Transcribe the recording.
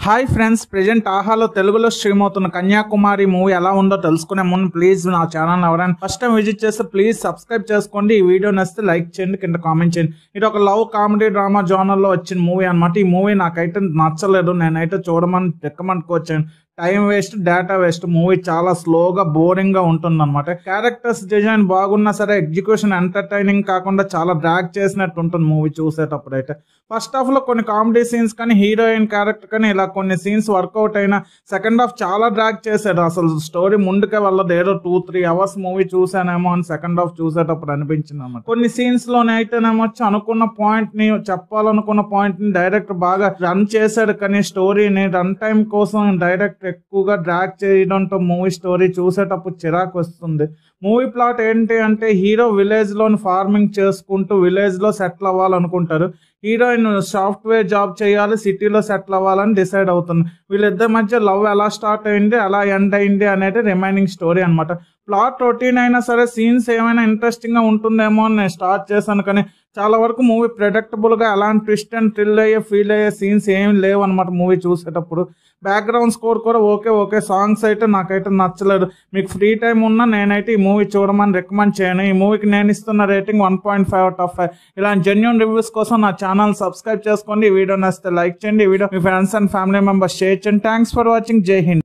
Hi friends, present ఆహాలో తెలుగులో stream అవుతున్న కన్యాకుమారి మూవీ ఎలా ఉందో తెలుసుకునే ముందు ప్లీజ్ నా ఛానల్ ఎవరైనా ఫస్ట్ టైం విజిట్ చేస్తే ప్లీజ్ సబ్స్క్రైబ్ చేసుకోండి. ఈ వీడియో నచ్చితే లైక్ చేయండి, కింద కామెంట్ చేయండి. ఇది ఒక లవ్ కామెడీ డ్రామా జోనర్లో వచ్చిన మూవీ అనమాట. ఈ మూవీ నాకైతే నచ్చలేదు, నేనైతే చూడమని రికమెండ్ వచ్చాను. Time waste, data waste. Movie చాలా స్లోగా బోరింగ్ గా ఉంటుంది అనమాట. క్యారెక్టర్స్ డిజైన్ బాగున్నా సరే ఎగ్జిక్యూషన్ ఎంటర్టైనింగ్ కాకుండా చాలా డ్రాగ్ చేసినట్టు ఉంటుంది మూవీ చూసేటప్పుడు. అయితే ఫస్ట్ హాఫ్ లో కొన్ని కామెడీ సీన్స్ కానీ హీరోయిన్ క్యారెక్టర్ కానీ ఇలా కొన్ని సీన్స్ వర్కౌట్ అయినా సెకండ్ హాఫ్ చాలా డ్రాగ్ చేశాడు. అసలు స్టోరీ ముందుకే వెళ్ళదు. ఏదో 2-3 అవర్స్ మూవీ చూసానేమో అని సెకండ్ హాఫ్ చూసేటప్పుడు అనిపించింది అన్నమాట. కొన్ని సీన్స్ లోనే అయితేనేమో అనుకున్న పాయింట్ ని చెప్పాలనుకున్న పాయింట్ ని డైరెక్టర్ బాగా రన్ చేశాడు, కానీ స్టోరీని రన్ టైం కోసం డైరెక్టర్ ఎక్కువగా డ్రాగ్ చేయడంతో మూవీ స్టోరీ చూసేటప్పుడు చిరాకు వస్తుంది. మూవీ ప్లాట్ ఏంటి అంటే హీరో విలేజ్ లోని ఫార్మింగ్ చేసుకుంటూ విలేజ్ లో సెటిల్ అవ్వాలనుకుంటారు. హీరోయిన్ సాఫ్ట్వేర్ జాబ్ చేయాలి, సిటీలో సెటిల్ అవ్వాలని డిసైడ్ అవుతుంది. వీళ్ళిద్దరి మధ్య లవ్ ఎలా స్టార్ట్ అయింది, ఎలా ఎండ్ అయింది అనేది రిమైనింగ్ స్టోరీ అనమాట. ప్లాట్ రొటీన్ అయినా సరే సీన్స్ ఏమైనా ఇంట్రెస్టింగ్ గా ఉంటుందేమో అని నేను స్టార్ట్ చేశాను, కానీ చాలా వరకు మూవీ ప్రెడిక్టబుల్ గా అలాంటి ట్విస్ట్ అండ్ థ్రిల్ అయ్యే ఫీల్ అయ్యే సీన్స్ ఏమి లేవు అనమాట మూవీ చూసేటప్పుడు. బ్యాక్గ్రౌండ్ స్కోర్ కూడా ఓకే. సాంగ్స్ అయితే నాకైతే నచ్చలేదు. మీకు ఫ్రీ టైం ఉన్నా నేనైతే ఈ మూవీ చూడమని రికమెండ్ చేయను. ఈ మూవీకి నేను ఇస్తున్న రేటింగ్ 1.5/5. ఇలాంటి జెన్యూన్ రివ్యూస్ కోసం నా ఛానల్ సబ్స్క్రైబ్ చేసుకోండి. ఈ వీడియో నచ్చితే లైక్ చేయండి. ఈ వీడియో మీ friends and family members share చేయండి. Thanks for watching. జై హింద్.